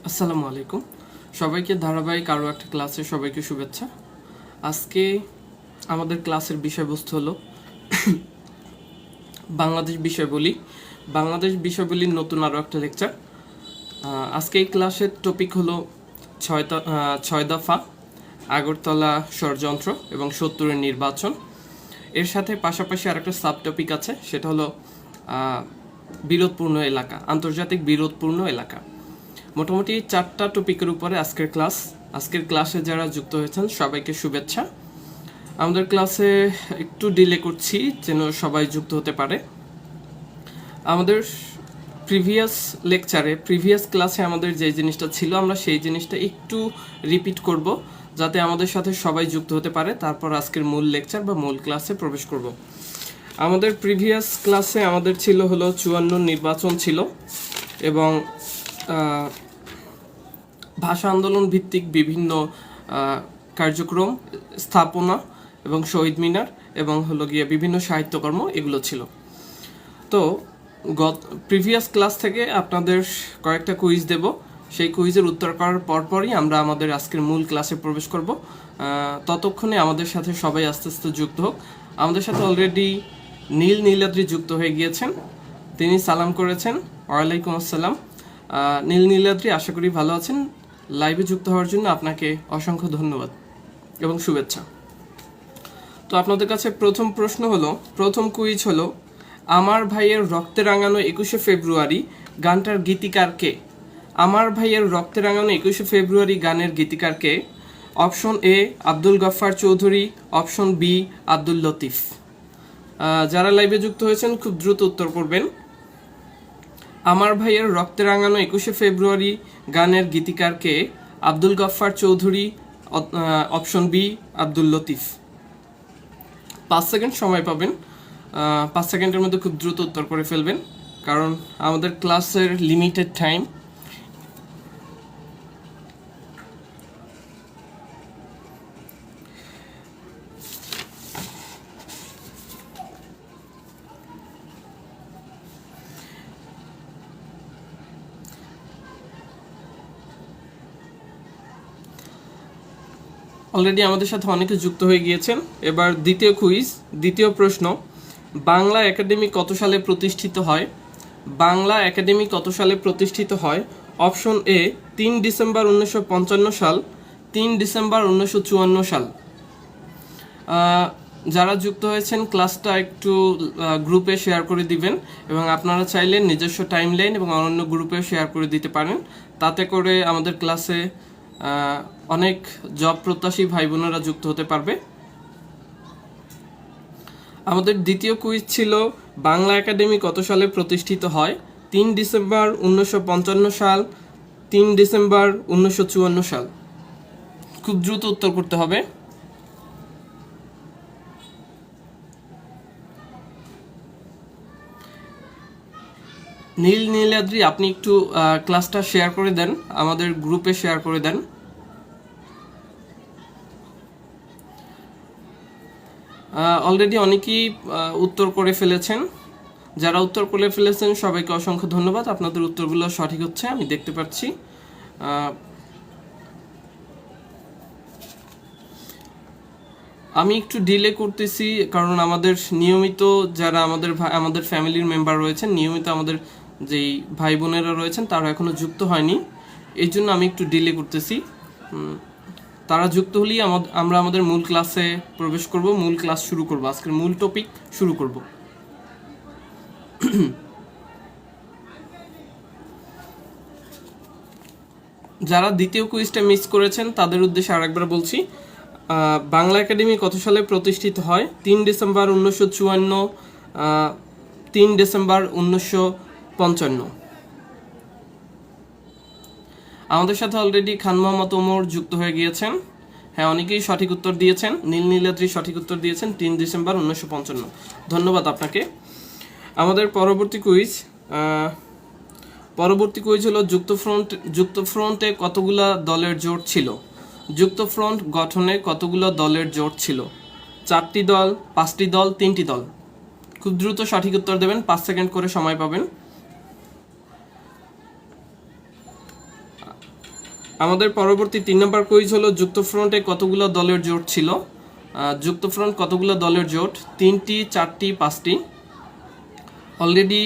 আসসালামু আলাইকুম সবাইকে ধারাবাহিক আরও একটা ক্লাসে সবাইকে শুভেচ্ছা। আজকে আমাদের ক্লাসের বিষয়বস্তু হলো বাংলাদেশ বিষয়বলির নতুন আরও একটা লেকচার। আজকে এই ক্লাসের টপিক হলো ছয় দফা, আগরতলা ষড়যন্ত্র এবং ৭০-এর নির্বাচন। এর সাথে পাশাপাশি আরেকটা সাব টপিক আছে, সেটা হলো বিরোধপূর্ণ এলাকা, আন্তর্জাতিক বিরোধপূর্ণ এলাকা। মোটামুটি 4টা টপিকের উপরে আজকের ক্লাসে যারা যুক্ত হয়েছেন সবাইকে শুভেচ্ছা। আমাদের ক্লাসে একটু ডিলে করছি যেন সবাই যুক্ত হতে পারে। আমাদের প্রিভিয়াস ক্লাসে আমাদের যে জিনিসটা ছিল আমরা সেই জিনিসটা একটু রিপিট করব যাতে আমাদের সাথে সবাই যুক্ত হতে পারে। তারপর আজকের মূল লেকচার বা মূল ক্লাসে প্রবেশ করব। আমাদের প্রিভিয়াস ক্লাসে আমাদের ছিল হলো ৫৪ নির্বাচন ছিল এবং ভাষা আন্দোলন ভিত্তিক বিভিন্ন কার্যক্রম, স্থাপনা এবং শহীদ মিনার এবং হলো গিয়ে বিভিন্ন সাহিত্যকর্ম এগুলো ছিল। তো প্রিভিয়াস ক্লাস থেকে আপনাদের কয়েকটা কুইজ দেব, সেই কুইজের উত্তর করার পরপরই আমরা আমাদের আজকের মূল ক্লাসে প্রবেশ করব। ততক্ষণে আমাদের সাথে সবাই আস্তে আস্তে যুক্ত হোক। আমাদের সাথে অলরেডি নীলাদ্রি যুক্ত হয়ে গিয়েছেন, তিনি সালাম করেছেন। ওয়ালাইকুম আসসালাম নীলাদ্রি, আশা করি ভালো আছেন। লাইভে যুক্ত হওয়ার জন্য আপনাকে অসংখ্য ধন্যবাদ এবং শুভেচ্ছা। তো আপনাদের কাছে প্রথম কুইজ হলো আমার ভাইয়ের রক্তে রাঙানো ২১শে ফেব্রুয়ারি গানটার গীতিকার কে? আমার ভাইয়ের রক্তে রাঙানো ২১শে ফেব্রুয়ারি গানের গীতিকার কে? Option A Abdul Gaffar Chowdhury, option B Abdul Latif. যারা লাইভে যুক্ত হয়েছেন খুব দ্রুত উত্তর করবেন। আমার ভাইয়ের রক্তে রাঙানো ২১শে ফেব্রুয়ারি গানের গীতিকার কে? Abdul Gaffar Chowdhury, option B Abdul Latif. ৫ second সময় পাবেন, ৫ সেকেন্ডের মধ্যে খুব দ্রুত উত্তর করে ফেলবেন কারণ আমাদের ক্লাসের লিমিটেড টাইম। অলরেডি আমাদের সাথে অনেকে যুক্ত হয়ে গিয়েছেন। এবার দ্বিতীয় প্রশ্ন, বাংলা একাডেমি কত সালে প্রতিষ্ঠিত হয়? বাংলা একাডেমি কত সালে প্রতিষ্ঠিত হয়? অপশন এ ৩ ডিসেম্বর ১৯৫৫ সাল, ৩ ডিসেম্বর ১৯৫৪ সাল। যারা যুক্ত হয়েছেন ক্লাসটা একটু গ্রুপে শেয়ার করে দিবেন এবং আপনারা চাইলে নিজস্ব টাইমলাইন এবং অন্যান্য গ্রুপে শেয়ার করে দিতে পারেন। তাতে করে আমাদের ক্লাসে অনেক জব প্রত্যাশী ভাই বোনেরা যুক্ত হতে পারবে। আমাদের দ্বিতীয় কুইজ ছিল বাংলা একাডেমি কত সালে প্রতিষ্ঠিত হয়? ৩ ডিসেম্বর ১৯৫৫ সাল, ৩ ডিসেম্বর ১৯৫৪ সাল। খুব দ্রুত উত্তর করতে হবে। নীলাদ্রি, আপনি একটু ক্লাসটা শেয়ার করে দেন, আমাদের গ্রুপে শেয়ার করে দেন। অলরেডি অনেকেই উত্তর করে ফেলেছেন। যারা উত্তর করে ফেলেছেন সবাইকে অসংখ্য ধন্যবাদ, আপনাদের উত্তরগুলো সঠিক হচ্ছে আমি দেখতে পাচ্ছি। আমি একটু ডিলে করতেছি কারণ আমাদের নিয়মিত যারা আমাদের ফ্যামিলির মেম্বার রয়েছেন, নিয়মিত আমাদের যেই ভাই বোনেরা রয়েছেন তারা এখনো যুক্ত হয়নি, এই জন্য আমি একটু ডিলে করতেছি। তারা যুক্ত হলেই আমরা আমাদের মূল ক্লাসে প্রবেশ করব, মূল ক্লাস শুরু করব, আজকের মূল টপিক শুরু করব। যারা দ্বিতীয় কুইজটা মিস করেছেন তাদের উদ্দেশ্যে আরেকবার বলছি, বাংলা একাডেমি কত সালে প্রতিষ্ঠিত হয়? ৩ ডিসেম্বর ১৯৫৪, ৩ ডিসেম্বর ১৯৫৫। আমাদের সাথে অলরেডি খান মোহাম্মদ ওমর যুক্ত হয়ে গিয়েছেন। হ্যাঁ, অনেকেই সঠিক উত্তর দিয়েছেন। নীলাদ্রি সঠিক উত্তর দিয়েছেন ৩ ডিসেম্বর ১৯৫৫। ধন্যবাদ আপনাকে। আমাদের পরবর্তী কুইজ হলো যুক্তফ্রন্টে কতগুলা দলের জোট ছিল? যুক্তফ্রন্ট গঠনে কতগুলো দলের জোট ছিল? ৪টি দল, ৫টি দল, ৩টি দল। খুব দ্রুত সঠিক উত্তর দেবেন, ৫ সেকেন্ড করে সময় পাবেন। আমাদের পরবর্তী 3 নম্বর কুইজ হলো যুক্তফ্রন্টে কতগুলো দলের জোট ছিল। যুক্তফ্রন্ট কতগুলো দলের জোট? 3টি, 4টি, 5টি। অলরেডি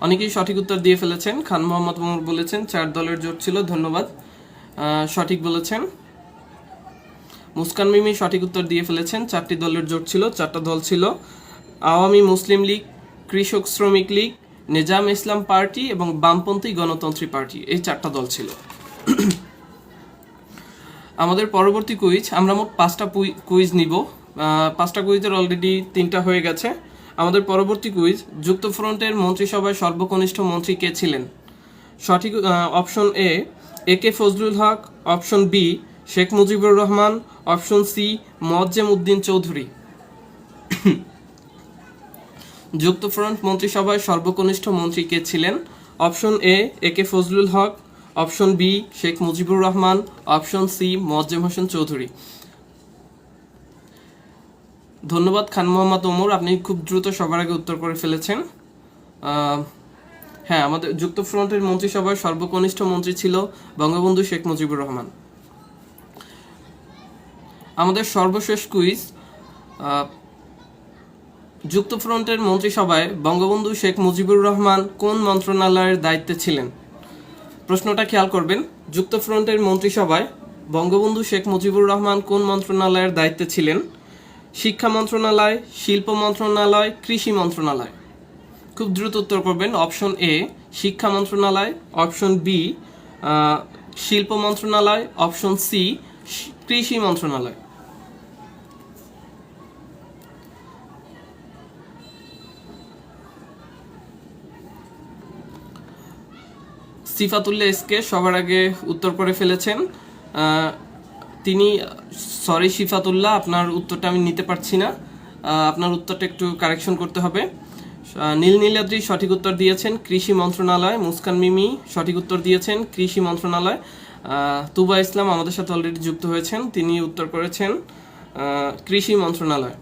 অনেকেই সঠিক উত্তর দিয়ে ফেলেছেন। খান মোহাম্মদ মোমর বলেছেন 4 দলের জোট ছিল, ধন্যবাদ, সঠিক বলেছেন। মুস্কান মিমি সঠিক উত্তর দিয়ে ফেলেছেন, 4টি দলের জোট ছিল। 4টা দল ছিল আওয়ামী মুসলিম লীগ, কৃষক শ্রমিক লীগ, নিজাম ইসলাম পার্টি এবং বামপন্থী গণতন্ত্রী পার্টি, এই 4টা দল ছিল। আমাদের পরবর্তী কুইজ, আমরা মোট 5টা কুইজ নিব। 5টা কুইজের অলরেডি 3টা হয়ে গেছে। আমাদের পরবর্তী কুইজ, যুক্তফ্রন্টের মন্ত্রিসভায় সর্বকনিষ্ঠ মন্ত্রী কে ছিলেন? সঠিক option A K Fazlul Huq, option B Sheikh Mujibur Rahman, option C Moazzem Uddin Chowdhury. যুক্তফ্রন্ট মন্ত্রিসভায় সর্বকনিষ্ঠ মন্ত্রী কে ছিলেন? Option A K Fazlul Huq, option B Sheikh Mujibur Rahman, option C Moazzem Hossain Chowdhury. ধন্যবাদ খান মোহাম্মদ ওমর, আপনি খুব দ্রুত সবার আগে উত্তর করে ফেলেছেন। হ্যাঁ, আমাদের যুক্তফ্রন্টের মন্ত্রিসভায় সর্বকনিষ্ঠ মন্ত্রী ছিল বঙ্গবন্ধু শেখ মুজিবুর রহমান। আমাদের সর্বশেষ কুইজ, যুক্তফ্রন্টের মন্ত্রিসভায় বঙ্গবন্ধু শেখ মুজিবুর রহমান কোন মন্ত্রণালয়ের দায়িত্বে ছিলেন? প্রশ্নটা খেয়াল করবেন, যুক্তফ্রন্টের মন্ত্রিসভায় বঙ্গবন্ধু শেখ মুজিবুর রহমান কোন মন্ত্রণালয়ের দায়িত্বে ছিলেন? শিক্ষা মন্ত্রণালয়, শিল্প মন্ত্রণালয়, কৃষি মন্ত্রণালয়। খুব দ্রুত উত্তর করবেন। অপশন এ শিক্ষা মন্ত্রণালয়, অপশন বি শিল্প মন্ত্রণালয়, অপশন সি কৃষি মন্ত্রণালয়। সিফাতুল্লাহ এসকে সবার আগে উত্তর করে ফেলেছেন। তিনি, সরি সিফাতুল্লাহ, আপনার উত্তরটা আমি নিতে পারছি না, আপনার উত্তরটা একটু কারেকশন করতে হবে। নীল নীলাদ্রি সঠিক উত্তর দিয়েছেন কৃষি মন্ত্রণালয়। মুস্কান মিমি সঠিক উত্তর দিয়েছেন কৃষি মন্ত্রণালয়। তুবা ইসলাম আমাদের সাথে অলরেডি যুক্ত হয়েছেন, তিনি উত্তর করেছেন কৃষি মন্ত্রণালয়।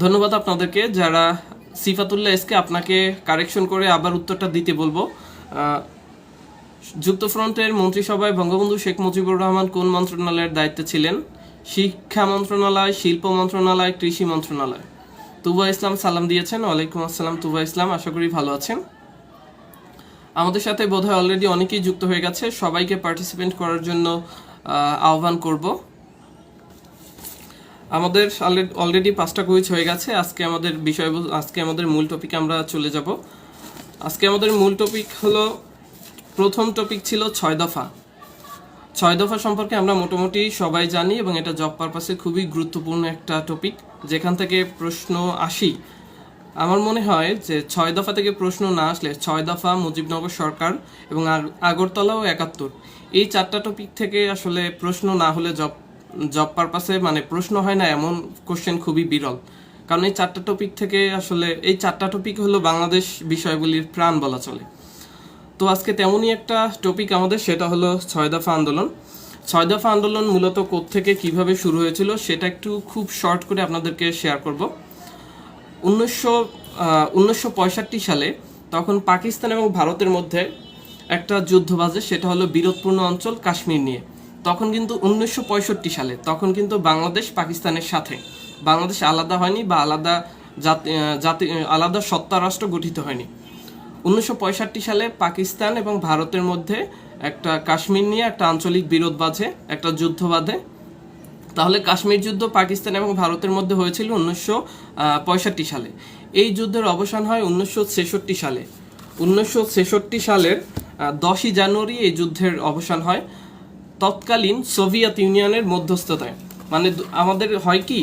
ধন্যবাদ আপনাদেরকে। যারা সিফাতুল্লাহ এসকে, আপনাকে কারেকশন করে আবার উত্তরটা দিতে বলবো। যুক্তফ্রন্টের মন্ত্রিসভায় বঙ্গবন্ধু শেখ মুজিবুর রহমান কোন মন্ত্রণালয়ের দায়িত্বে ছিলেন? শিক্ষা মন্ত্রণালয়, শিল্প মন্ত্রণালয়, কৃষি মন্ত্রণালয়। তুবা ইসলাম সালাম দিয়েছেন। ওয়ালাইকুম আসসালাম তুবা ইসলাম, আশা করি ভালো আছেন। আমাদের সাথে বোধহয় অলরেডি অনেকেই যুক্ত হয়ে গেছে, সবাইকে পার্টিসিপেট করার জন্য আহ্বান করব। আমাদের অলরেডি 5টা কুইজ হয়ে গেছে। আজকে আমাদের মূল টপিকে আমরা চলে যাব। আজকে আমাদের মূল টপিক হলো, প্রথম টপিক ছিল 6 দফা। 6 দফা সম্পর্কে আমরা মোটামুটি সবাই জানি এবং এটা জব পারপাসে খুবই গুরুত্বপূর্ণ একটা টপিক, যেখান থেকে প্রশ্ন আসি। আমার মনে হয় যে 6 দফা থেকে প্রশ্ন না আসলে 6 দফা, মুজিবনগর সরকার এবং আগরতলা ও 71, এই 4টা টপিক থেকে আসলে প্রশ্ন না হলে জব পারপাসে মানে প্রশ্ন হয় না, এমন কোশ্চেন খুবই বিরল। কারণ এই 4টা টপিক থেকে আসলে, এই 4টা টপিক হলো বাংলাদেশ বিষয়গুলির প্রাণ বলা চলে। তো আজকে তেমনই একটা টপিক আমাদের, সেটা হলো 6 দফা আন্দোলন। 6 দফা আন্দোলন মূলত কোত্থেকে কিভাবে শুরু হয়েছিল সেটা একটু খুব শর্ট করে আপনাদেরকে শেয়ার করব। 1965 সালে তখন পাকিস্তান এবং ভারতের মধ্যে একটা যুদ্ধ বাজে, সেটা হলো বিরোধপূর্ণ অঞ্চল কাশ্মীর নিয়ে। তখন কিন্তু 1965 সালে, তখন কিন্তু বাংলাদেশ পাকিস্তানের সাথে, বাংলাদেশ আলাদা হয়নি বা আলাদা সত্তা রাষ্ট্র গঠিত হয়নি। 1965 সালে পাকিস্তান এবং ভারতের মধ্যে একটা কাশ্মীর নিয়ে একটা আঞ্চলিক বিরোধ বাজে, একটা যুদ্ধ বাঁধে। তাহলে কাশ্মীর যুদ্ধ পাকিস্তান এবং ভারতের মধ্যে হয়েছিল 1965 সালে। এই যুদ্ধের অবসান হয় 1966 সালে। 1966 সালের 10ই জানুয়ারি এই যুদ্ধের অবসান হয় তৎকালীন সোভিয়েত ইউনিয়নের মধ্যস্থতায়। মানে আমাদের হয় কি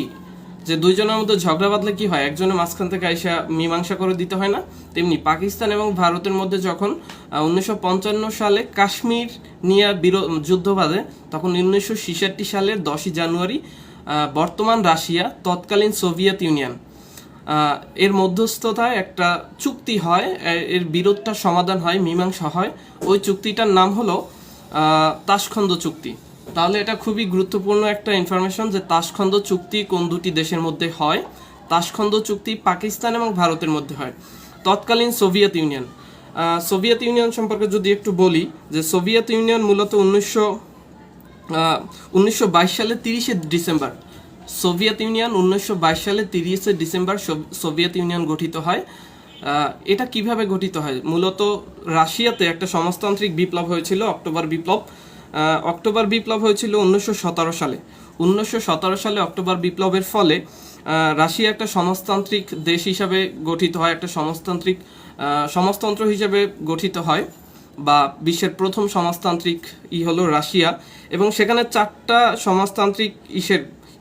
যে দুইজনের মধ্যে ঝগড়া বাঁধলে কি হয়, একজনের মাঝখান থেকে আইসা মীমাংসা করে দিতে হয় না? তেমনি পাকিস্তান এবং ভারতের মধ্যে যখন 1955 সালে কাশ্মীর নিয়ে যুদ্ধ বাঁধে, তখন 1966 সালের 10ই জানুয়ারি বর্তমান রাশিয়া, তৎকালীন সোভিয়েত ইউনিয়ন, এর মধ্যস্থতায় একটা চুক্তি হয়, এর বিরোধটা সমাধান হয়, মীমাংসা হয়। ওই চুক্তিটার নাম হলো তাশখন্দ চুক্তি। তাহলে এটা খুবই গুরুত্বপূর্ণ একটা ইনফরমেশন যে তাশখন্দ চুক্তি কোন দুটি দেশের মধ্যে হয়। তাশখন্দ চুক্তি পাকিস্তান এবং ভারতের মধ্যে হয়। তৎকালীন সোভিয়েত ইউনিয়ন, সোভিয়েত ইউনিয়ন সম্পর্কে যদি একটু বলি, যে সোভিয়েত ইউনিয়ন মূলত 1922 সালে 30শে ডিসেম্বর, সোভিয়েত ইউনিয়ন 1922 সালে 30শে ডিসেম্বর সোভিয়েত ইউনিয়ন গঠিত হয়। এটা কিভাবে গঠিত হয়? মূলত রাশিয়াতে একটা সমাজতান্ত্রিক বিপ্লব হয়েছিল, অক্টোবর বিপ্লব হয়েছিল 1917 সালে। 1917 সালে অক্টোবর বিপ্লবের ফলে রাশিয়া একটা সমাজতান্ত্রিক দেশ হিসাবে গঠিত হয়, একটা সমাজতন্ত্র হিসেবে গঠিত হয়, বা বিশ্বের প্রথম সমাজতান্ত্রিক হলো রাশিয়া। এবং সেখানে 4টা সমাজতান্ত্রিক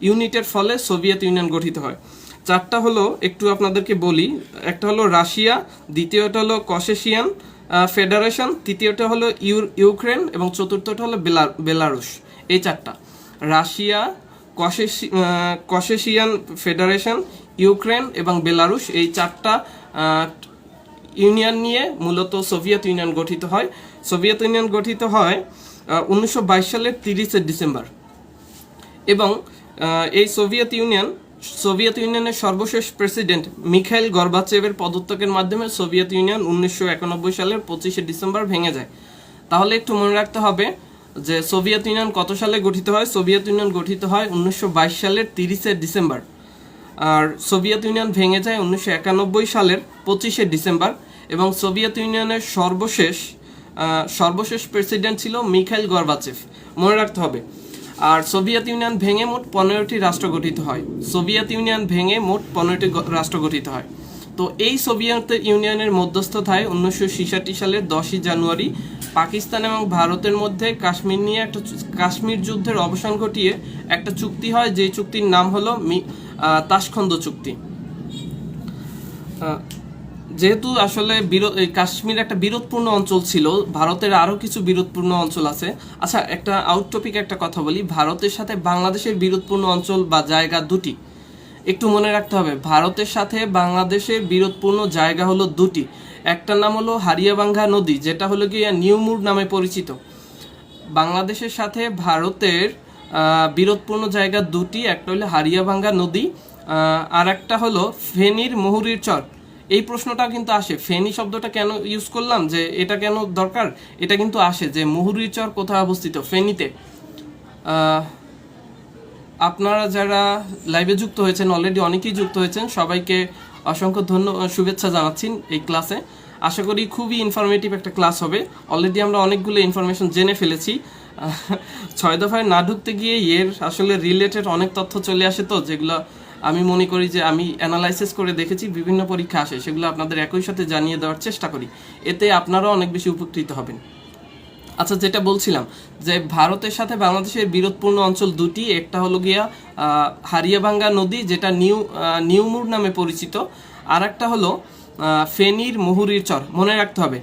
ইউনিটের ফলে সোভিয়েত ইউনিয়ন গঠিত হয়। 4টা হলো, একটু আপনাদেরকে বলি। একটা হলো রাশিয়া, দ্বিতীয়টা হলো ককেশিয়ান ফেডারেশন, তৃতীয়টা হলো ইউক্রেন এবং চতুর্থটা হলো বেলারুশ। এই 4টা, রাশিয়া, ককেশিয়ান ফেডারেশন, ইউক্রেন এবং বেলারুশ, এই 4টা ইউনিয়ন নিয়ে মূলত সোভিয়েত ইউনিয়ন গঠিত হয়। সোভিয়েত ইউনিয়ন গঠিত হয় 1922 সালের 30শে ডিসেম্বর। এবং এই সোভিয়েত ইউনিয়নের সর্বশেষ প্রেসিডেন্ট মিখাইল গর্বাচেভের পদত্যাগের মাধ্যমে সোভিয়েত ইউনিয়ন 1991 সালের 25শে ডিসেম্বর ভেঙে যায়। তাহলে একটু মনে রাখতে হবে যে সোভিয়েত ইউনিয়ন কত সালে গঠিত হয়। সোভিয়েত ইউনিয়ন গঠিত হয় 1922 সালের 30শে ডিসেম্বর, আর সোভিয়েত ইউনিয়ন ভেঙে যায় 1991 সালের 25শে ডিসেম্বর। এবং সোভিয়েত ইউনিয়নের সর্বশেষ প্রেসিডেন্ট ছিল মিখাইল গর্বাচেভ, মনে রাখতে হবে। আর সোভিয়েত ইউনিয়ন ভেঙে মোট 15টি রাষ্ট্র গঠিত হয়। তো এই সোভিয়েত ইউনিয়নের মধ্যস্থতায় 1966 সালের 10ই জানুয়ারি পাকিস্তান এবং ভারতের মধ্যে কাশ্মীর নিয়ে একটা কাশ্মীর যুদ্ধের অবসান ঘটিয়ে একটা চুক্তি হয়, যে চুক্তির নাম হলো তাশখন্দ চুক্তি। যেহেতু আসলে কাশ্মীর একটা বিরোধপূর্ণ অঞ্চল ছিল, ভারতের আরও কিছু বিরোধপূর্ণ অঞ্চল আছে। আচ্ছা, একটা আউট টপিক একটা কথা বলি, ভারতের সাথে বাংলাদেশের বিরোধপূর্ণ অঞ্চল বা জায়গা দুটি, একটু মনে রাখতে হবে। ভারতের সাথে বাংলাদেশের বিরোধপূর্ণ জায়গা হলো দুটি। একটা নাম হলো হারিয়াবাঙ্গা নদী, যেটা হলো গিয়ে নিউমুর নামে পরিচিত। বাংলাদেশের সাথে ভারতের বিরোধপূর্ণ জায়গা দুটি, একটা হলো হারিয়াবাঙ্গা নদী, আর একটা হলো ফেনীর মুহুরীর চর। এই প্রশ্নটা কিন্তু আসে, ফেনী শব্দটা কেন ইউজ করলাম, যে এটা কেন দরকার, এটা কিন্তু আসে যে মুহুরীর চর কোথায় অবস্থিত, ফেনীতে। আপনারা যারা লাইভে যুক্ত হয়েছেন, অলরেডি অনেকেই যুক্ত হয়েছেন, সবাইকে অসংখ্য শুভেচ্ছা জানাচ্ছি এই ক্লাসে। আশা করি খুবই ইনফরমেটিভ একটা ক্লাস হবে। অলরেডি আমরা অনেকগুলো ইনফরমেশন জেনে ফেলেছি। 6 দফায় না ঢুকতে গিয়ে এর আসলে রিলেটেড অনেক তথ্য চলে আসে, তো যেগুলো আমি মনে করি যে আমি অ্যানালাইসিস করে দেখেছি, বিভিন্ন পরীক্ষা আসে, সেগুলো আপনাদের একই সাথে জানিয়ে দেওয়ার চেষ্টা করি, এতে আপনারাও অনেক বেশি উপকৃত হবেন। আচ্ছা, যেটা বলছিলাম যে ভারতের সাথে বাংলাদেশের বিরোধপূর্ণ অঞ্চল দুটি, একটা হলো গিয়া হারিয়াবাঙ্গা নদী, যেটা নিউমুর নামে পরিচিত, আর একটা হলো ফেনীর মুহুরীর চর, মনে রাখতে হবে।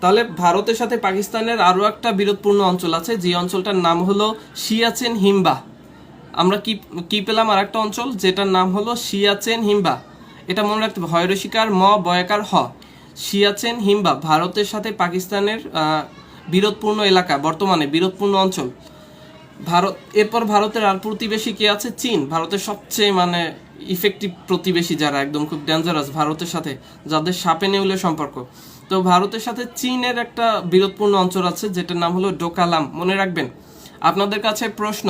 তাহলে ভারতের সাথে পাকিস্তানের আরও একটা বিরোধপূর্ণ অঞ্চল আছে, যে অঞ্চলটার নাম হলো সিয়াচেন হিমবা। আমরা কি পেলাম? আর একটা অঞ্চল যেটার নাম হলো সিয়াচেন হিমবা। এটা মনে রাখতে হবে, হয়রসিকার ম বয়াকার হ, সিয়াচেন হিমবা ভারতের সাথে পাকিস্তানের বিরোধপূর্ণ এলাকা, বর্তমানে বিরোধপূর্ণ অঞ্চল। এরপর ভারতের আর প্রতিবেশী কে আছে? চীন, ভারতের সবচেয়ে ইফেক্টিভ প্রতিবেশী, যারা একদম খুব ডেঞ্জারাস ভারতের সাথে, যাদের সাপে নেউলে সম্পর্ক। তো ভারতের সাথে চীনের একটা বিরোধপূর্ণ অঞ্চল আছে, যেটার নাম হলো ডোকালাম, মনে রাখবেন। আপনাদের কাছে প্রশ্ন,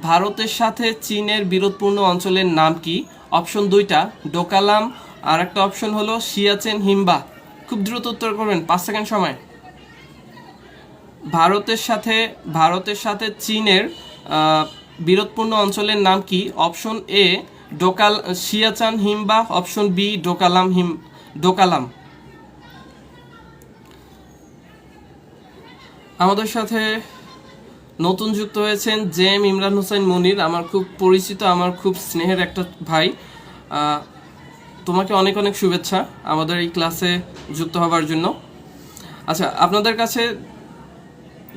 ভারতের সাথে চীনের বিরোধপূর্ণ অঞ্চলের নাম কি? অপশন 2টা, ডোকালাম, আর একটা অপশন হলো সিয়াচেন হিমবা। খুব দ্রুত উত্তর করবেন, 5 সেকেন্ড সময়। ভারতের সাথে চীনের বিরোধপূর্ণ অঞ্চলের নাম কি? অপশন এ সিয়াচান হিমবা, অপশন বি ডোকালাম। আমাদের সাথে নতুন যুক্ত হয়েছেন জেএম ইমরান হোসেন মনির, আমার খুব পরিচিত, আমার খুব স্নেহের একটা ভাই। তোমাকে অনেক অনেক শুভেচ্ছা আমাদের এই ক্লাসে যুক্ত হওয়ার জন্য। আচ্ছা, আপনাদের কাছে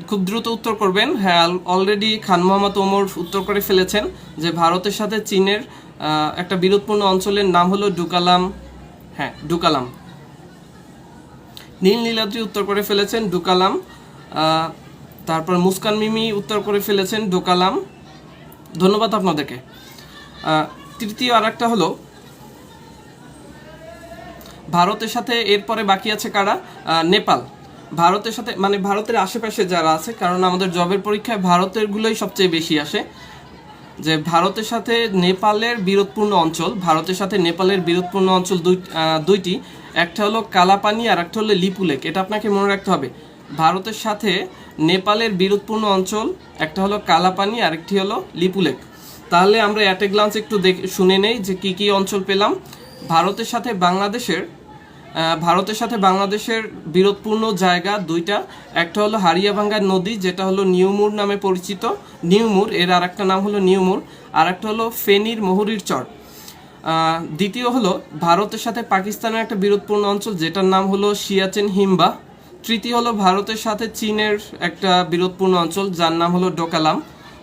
খুব দ্রুত উত্তর করবেন। হ্যাঁ, অলরেডি খান মোহাম্মদ ওমর উত্তর করে ফেলেছেন যে ভারতের সাথে চীনের একটা বিরোধপূর্ণ অঞ্চলের নাম হলো ডোকালাম। হ্যাঁ, ডোকালাম। নীল নীলাদ্রি উত্তর করে ফেলেছেন ডোকালাম। তারপর মুস্কান মিমি উত্তর করে ফেলেছেন ডোকালাম, ধন্যবাদ আপনাদেরকে। তৃতীয় আর একটা হলো ভারতের সাথে এরপরে বাকি আছে কারা? নেপাল। ভারতের সাথে মানে ভারতের আশেপাশে যারা আছে, কারণ আমাদের জবের পরীক্ষায় ভারতেরগুলোই সবচেয়ে বেশি আসে, যে ভারতের সাথে নেপালের বিরোধপূর্ণ অঞ্চল, ভারতের সাথে নেপালের বিরোধপূর্ণ অঞ্চল দুইটি, একটা হলো কালাপানি আর একটা হলো লিপুলেক। এটা আপনাকে মনে রাখতে হবে। ভারতের সাথে নেপালের বিরোধপূর্ণ অঞ্চল একটা হলো কালাপানি আর একটি হলো লিপুলেক। তাহলে আমরা অ্যাট এ গ্লান্স একটু শুনে নেই যে কি কি অঞ্চল পেলাম। ভারতের সাথে বাংলাদেশের বিরোধপূর্ণ জায়গা দুইটা, একটা হলো হারিয়াভাঙ্গা নদী যেটা হলো নিউমুর নামে পরিচিত, নিউমুর, এর আর একটা নাম হলো নিউমুর, আর একটা হলো ফেনীর মহুরীর চর। দ্বিতীয় হলো ভারতের সাথে পাকিস্তানের একটা বিরোধপূর্ণ অঞ্চল যেটার নাম হলো সিয়াচেন হিমবা। তৃতীয় হলো ভারতের সাথে চীনের একটা বিরোধপূর্ণ অঞ্চল যার নাম হলো ডোকালাম।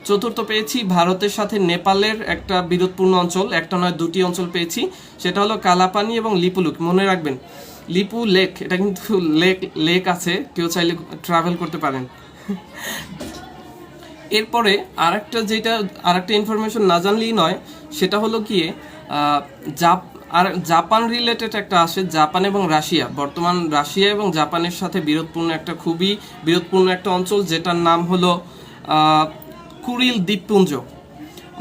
চতুর্থ পেয়েছি ভারতের সাথে নেপালের একটা বিরোধপূর্ণ অঞ্চল, একটা নয় দুটি অঞ্চল পেয়েছি, সেটা হলো কালাপানি এবং লিপুলুক। মনে রাখবেন লিপু লেক, এটা কিন্তু লেক আছে, কেউ চাইলে ট্রাভেল করতে পারেন। এরপরে আরেকটা ইনফরমেশন না জানলেই নয়, সেটা হলো গিয়ে জাপান রিলেটেড একটা আসে, জাপান এবং রাশিয়া। বর্তমান রাশিয়া এবং জাপানের সাথে খুবই বিরোধপূর্ণ একটা অঞ্চল যেটার নাম হলো কুরিল দ্বীপপুঞ্জ।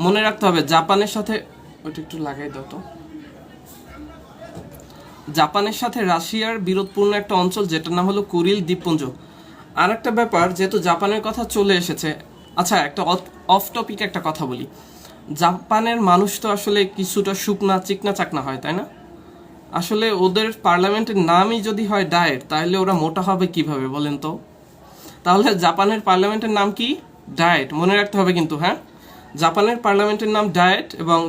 মনে রাখতে হবে জাপানের সাথে, ওইটা একটু লাগাই দাও তো, জাপানের সাথে রাশিয়ার বিরোধপূর্ণ একটা অঞ্চল যেটার নাম হলো কুরিল দ্বীপপুঞ্জ। আর একটা ব্যাপার, যেহেতু জাপানের কথা চলে এসেছে, আচ্ছা একটা অফ টপিক একটা কথা বলি। জাপানের মানুষ তো আসলে কিছুটা শুকনা চিকনা চাকনা হয়, তাই না? আসলে ওদের পার্লামেন্টের নামই যদি হয় ডায়েট, তাহলে ওরা মোটা হবে কিভাবে বলেন তো? তাহলে জাপানের পার্লামেন্টের নাম কি? ডায়েট। মনে রাখতে হবে কিন্তু, হ্যাঁ, জাপানের পার্লামেন্টের নাম ডায়েট। এবং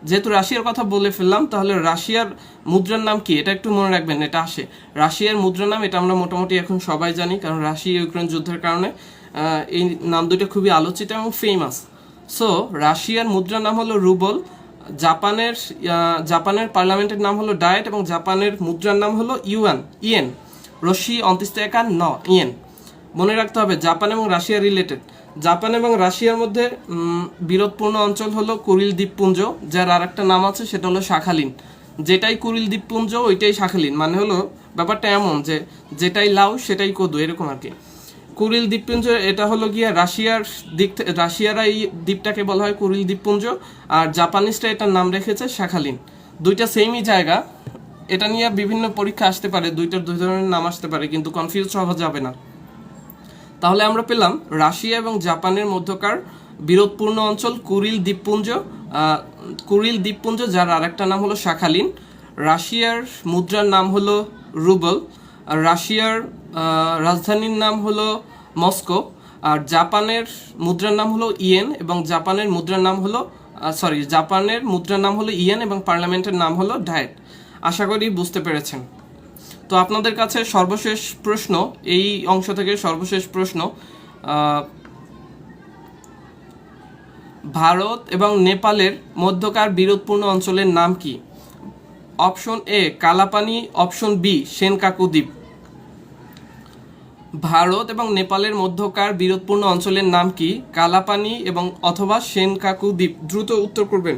যেহেতু রাশিয়ার কথা বলে ফেললাম, তাহলে রাশিয়ার মুদ্রার নাম কি এটা একটু মনে রাখবেন, এটা আসে রাশিয়ার মুদ্রার নাম, এটা আমরা মোটামুটি এখন সবাই জানি, কারণ রাশিয়া ইউক্রেন যুদ্ধের কারণে এই নাম দুটো খুবই আলোচিত এবং ফেমাস। সো রাশিয়ার মুদ্রার নাম হলো রুবল, জাপানের পার্লামেন্টের নাম হলো ডায়েট এবং জাপানের মুদ্রার নাম হলো ইয়েন। রশি অন্তিস্তেকান ন ইয়েন। মনে রাখতে হবে জাপান এবং রাশিয়া রিলেটেড। জাপান এবং রাশিয়ার মধ্যে বিরোধপূর্ণ অঞ্চল হলো কুরিল দ্বীপপুঞ্জ, যার আর একটা নাম আছে সেটা হলো শাখালিন। যেটাই কুরিল দ্বীপপুঞ্জ ওইটাই শাখালিন, মানে হলো ব্যাপারটা এমন যে যেটাই লাউ সেটাই কদু, এরকম আর কি। কুরিল দ্বীপপুঞ্জ এটা হলো গিয়ে রাশিয়ারা এই দ্বীপটাকে বলা হয় কুরিল দ্বীপপুঞ্জ, আর জাপানিজরা এটার নাম রেখেছে শাখালিন। দুইটা সেমই জায়গা, এটা নিয়ে বিভিন্ন পরীক্ষা আসতে পারে, দুই ধরনের নাম আসতে পারে, কিন্তু কনফিউজ হওয়া যাবে না। তাহলে আমরা পেলাম রাশিয়া এবং জাপানের মধ্যকার বিরোধপূর্ণ অঞ্চল কুরিল দ্বীপপুঞ্জ, যার আরেকটা নাম হলো শাখালিন। রাশিয়ার মুদ্রার নাম হলো রুবল, আর রাশিয়ার রাজধানীর নাম হলো মস্কো, আর জাপানের মুদ্রার নাম হলো ইয়েন এবং জাপানের মুদ্রার নাম হলো ইয়েন এবং পার্লামেন্টের নাম হলো ডায়েট। আশা করি বুঝতে পেরেছেন। তো আপনাদের কাছে সর্বশেষ প্রশ্ন, এই অংশ থেকে সর্বশেষ প্রশ্ন, ভারত এবং নেপালের মধ্যকার বিরোধপূর্ণ অঞ্চলের নাম কি? Option A Kalapani, option B Senkaku দ্বীপ। ভারত এবং নেপালের মধ্যকার বিরোধপূর্ণ অঞ্চলের নাম কি? কালাপানি এবং অথবা সেনকাকু দ্বীপ। দ্রুত উত্তর করবেন।